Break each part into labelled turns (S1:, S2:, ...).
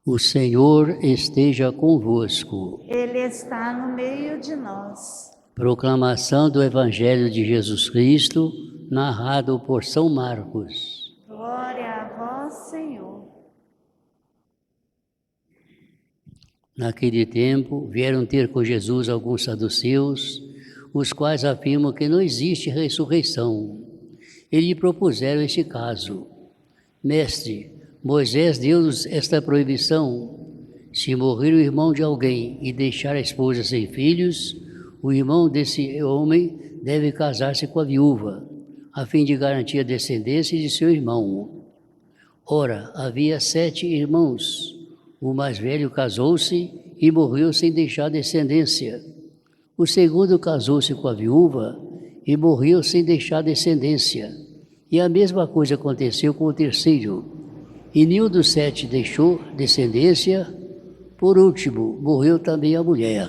S1: O Senhor esteja convosco.
S2: Ele está no meio de nós.
S1: Proclamação do Evangelho de Jesus Cristo, narrado por São Marcos.
S2: Glória a vós, Senhor.
S1: Naquele tempo, vieram ter com Jesus alguns saduceus, os quais afirmam que não existe ressurreição. E lhe propuseram este caso: Mestre, Moisés deu-nos esta proibição: se morrer o irmão de alguém e deixar a esposa sem filhos, o irmão desse homem deve casar-se com a viúva, a fim de garantir a descendência de seu irmão. Ora, havia 7 irmãos. O mais velho casou-se e morreu sem deixar descendência. O segundo casou-se com a viúva e morreu sem deixar descendência. E a mesma coisa aconteceu com o terceiro. E nenhum dos 7 deixou descendência. Por último, morreu também a mulher.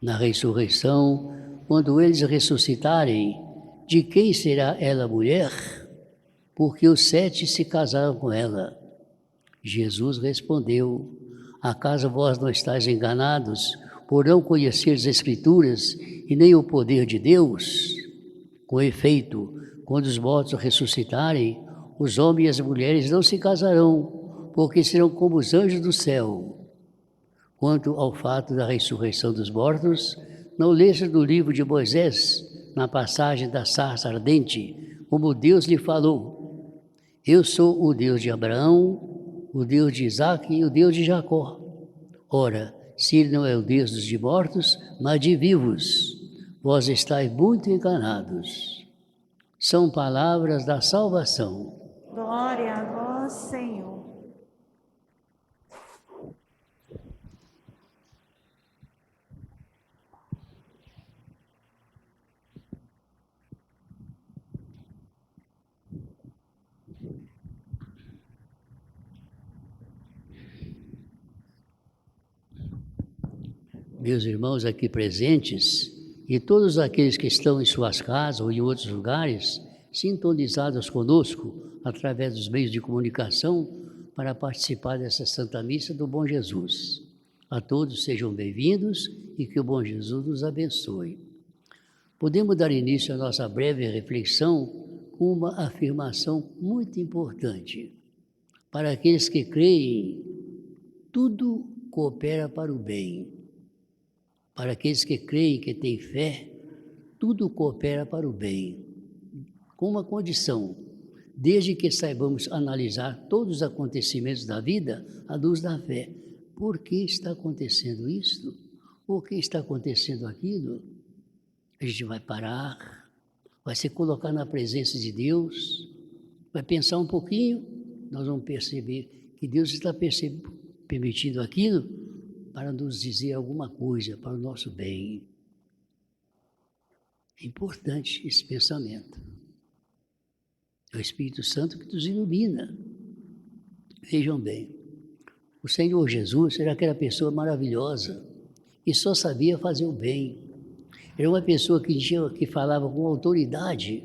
S1: Na ressurreição, quando eles ressuscitarem, de quem será ela mulher? Porque os 7 se casaram com ela. Jesus respondeu: acaso vós não estáis enganados por não conhecer as Escrituras e nem o poder de Deus? Com efeito, quando os mortos ressuscitarem, os homens e as mulheres não se casarão, porque serão como os anjos do céu. Quanto ao fato da ressurreição dos mortos, não leste no livro de Moisés, na passagem da sarça ardente, como Deus lhe falou: eu sou o Deus de Abraão, o Deus de Isaque e o Deus de Jacó. Ora, se ele não é o Deus dos de mortos, mas de vivos, vós estáis muito enganados. São palavras da salvação.
S2: Glória a vós, Senhor.
S1: Meus irmãos aqui presentes e todos aqueles que estão em suas casas ou em outros lugares, sintonizados conosco através dos meios de comunicação para participar dessa Santa Missa do Bom Jesus. A todos sejam bem-vindos e que o Bom Jesus nos abençoe. Podemos dar início à nossa breve reflexão com uma afirmação muito importante. Para aqueles que creem, tudo coopera para o bem. Para aqueles que creem, que têm fé, tudo coopera para o bem, com uma condição: desde que saibamos analisar todos os acontecimentos da vida à luz da fé. Por que está acontecendo isto? Por que está acontecendo aquilo? A gente vai parar, vai se colocar na presença de Deus, vai pensar um pouquinho, nós vamos perceber que Deus está permitindo aquilo para nos dizer alguma coisa para o nosso bem. É importante esse pensamento. É o Espírito Santo que nos ilumina. Vejam bem, o Senhor Jesus era aquela pessoa maravilhosa e só sabia fazer o bem. Era uma pessoa que falava com autoridade,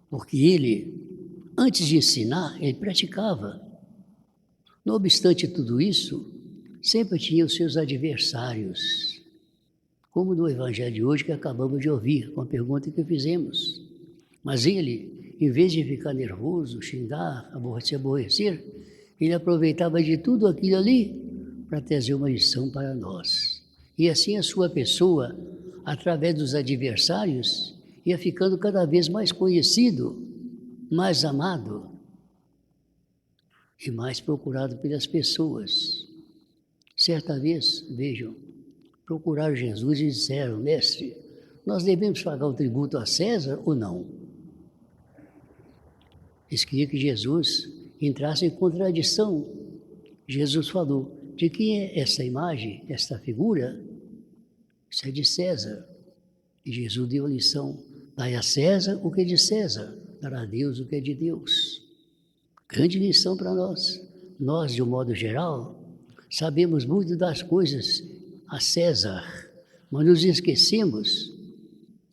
S1: porque ele, antes de ensinar, ele praticava. Não obstante tudo isso, sempre tinha os seus adversários, como no Evangelho de hoje que acabamos de ouvir, com a pergunta que fizemos. Mas ele, em vez de ficar nervoso, xingar, se aborrecer, ele aproveitava de tudo aquilo ali para trazer uma lição para nós. E assim a sua pessoa, através dos adversários, ia ficando cada vez mais conhecido, mais amado e mais procurado pelas pessoas. Certa vez, vejam, procuraram Jesus e disseram: mestre, nós devemos pagar o tributo a César ou não? Eles queriam que Jesus entrasse em contradição. Jesus falou: de quem é essa imagem, esta figura? Isso é de César. E Jesus deu a lição: dai a César o que é de César, dará a Deus o que é de Deus. Grande lição para nós. Nós, de um modo geral, sabemos muito das coisas a César, mas nos esquecemos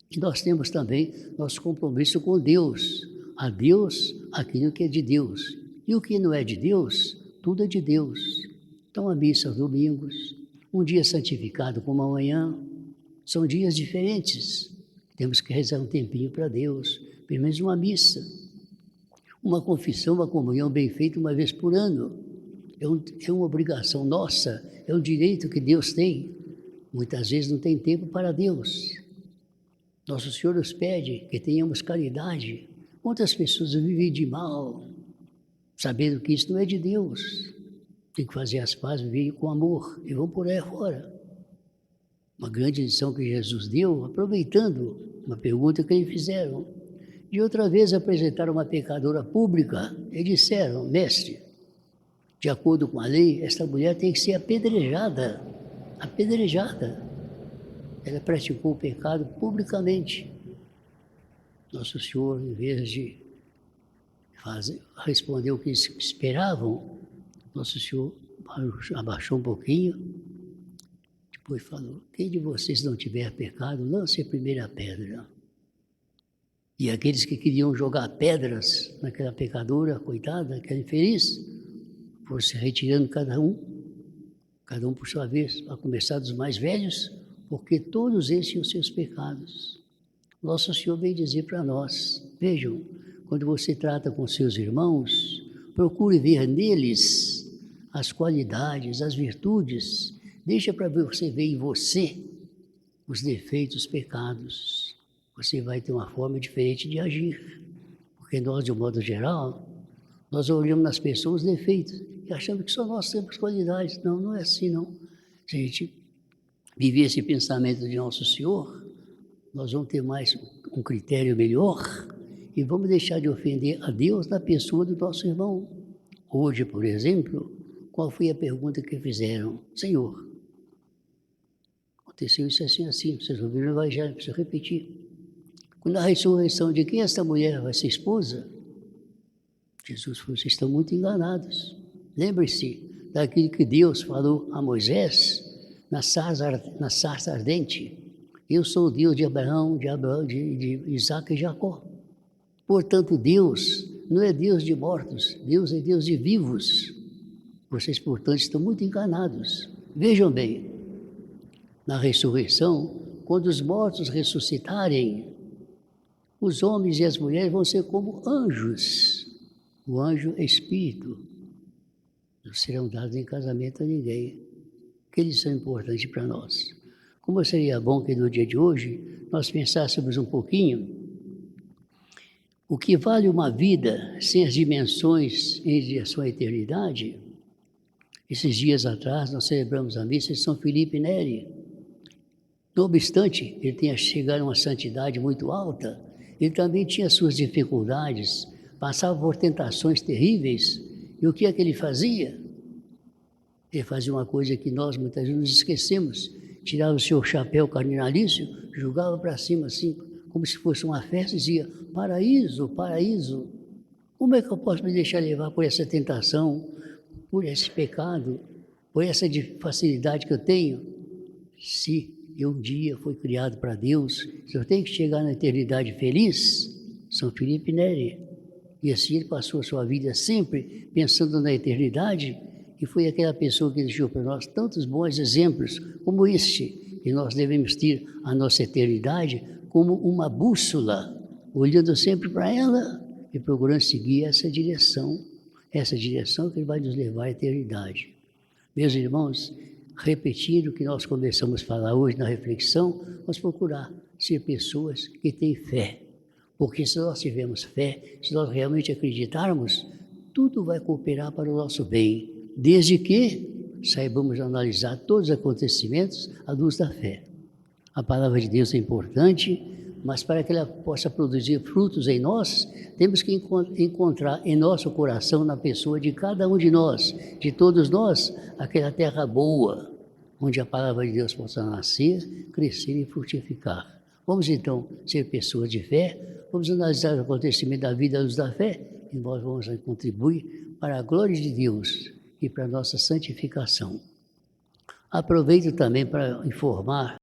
S1: que nós temos também nosso compromisso com Deus. A Deus aquilo que é de Deus. E o que não é de Deus, tudo é de Deus. Então a missa aos domingos, um dia santificado como amanhã, são dias diferentes. Temos que rezar um tempinho para Deus, pelo menos uma missa. Uma confissão, uma comunhão bem feita uma vez por ano. É uma obrigação nossa, é um direito que Deus tem. Muitas vezes não tem tempo para Deus. Nosso Senhor nos pede que tenhamos caridade. Quantas pessoas vivem de mal, sabendo que isso não é de Deus. Tem que fazer as pazes, viver com amor, e vão por aí fora. Uma grande lição que Jesus deu, aproveitando uma pergunta que lhe fizeram. De outra vez apresentaram uma pecadora pública e disseram: mestre, de acordo com a lei, esta mulher tem que ser apedrejada. Apedrejada. Ela praticou o pecado publicamente. Nosso Senhor, em vez de responder o que eles esperavam, Nosso Senhor abaixou um pouquinho, depois falou: quem de vocês não tiver pecado, lance a primeira pedra. E aqueles que queriam jogar pedras naquela pecadora, coitada, aquela infeliz, foram se retirando cada um por sua vez, a começar dos mais velhos, porque todos eles tinham seus pecados. Nosso Senhor veio dizer para nós: vejam, quando você trata com seus irmãos, procure ver neles as qualidades, as virtudes, deixa para você ver em você os defeitos, os pecados. Você vai ter uma forma diferente de agir, porque nós, de um modo geral, nós olhamos nas pessoas os defeitos e achamos que só nós temos qualidades. Não, não é assim não. Se a gente viver esse pensamento de Nosso Senhor, nós vamos ter mais um critério melhor e vamos deixar de ofender a Deus na pessoa do nosso irmão. Hoje, por exemplo, qual foi a pergunta que fizeram? Senhor, aconteceu isso assim, vocês ouviram o Evangelho, preciso repetir. Quando a ressurreição de quem essa mulher vai ser esposa, Jesus falou: vocês estão muito enganados. Lembre-se daquilo que Deus falou a Moisés na sarça ardente. Eu sou o Deus de Abraão, de Isaac e Jacó. Portanto, Deus não é Deus de mortos, Deus é Deus de vivos. Vocês, portanto, estão muito enganados. Vejam bem, na ressurreição, quando os mortos ressuscitarem, os homens e as mulheres vão ser como anjos. O anjo é espírito. Não serão dados em casamento a ninguém. Que eles são importantes para nós. Como seria bom que no dia de hoje nós pensássemos um pouquinho o que vale uma vida sem as dimensões em direção à eternidade. Esses dias atrás nós celebramos a missa de São Felipe Neri. Não obstante ele tenha chegado a uma santidade muito alta, ele também tinha suas dificuldades, passava por tentações terríveis. E o que é que ele fazia? Ele fazia uma coisa que nós muitas vezes nos esquecemos: tirava o seu chapéu cardinalício, jogava para cima assim, como se fosse uma festa, e dizia: paraíso, paraíso. Como é que eu posso me deixar levar por essa tentação, por esse pecado, por essa facilidade que eu tenho? Se eu um dia fui criado para Deus, se eu tenho que chegar na eternidade feliz, São Felipe Neri. E assim ele passou a sua vida sempre pensando na eternidade, e foi aquela pessoa que deixou para nós tantos bons exemplos como este, que nós devemos ter a nossa eternidade como uma bússola, olhando sempre para ela e procurando seguir essa direção que vai nos levar à eternidade. Meus irmãos, repetindo o que nós começamos a falar hoje na reflexão, vamos procurar ser pessoas que têm fé. Porque se nós tivermos fé, se nós realmente acreditarmos, tudo vai cooperar para o nosso bem, desde que saibamos analisar todos os acontecimentos à luz da fé. A palavra de Deus é importante, mas para que ela possa produzir frutos em nós, temos que encontrar em nosso coração, na pessoa de cada um de nós, de todos nós, aquela terra boa, onde a palavra de Deus possa nascer, crescer e frutificar. Vamos então ser pessoas de fé, vamos analisar o acontecimento da vida à luz da fé, e nós vamos contribuir para a glória de Deus e para a nossa santificação. Aproveito também para informar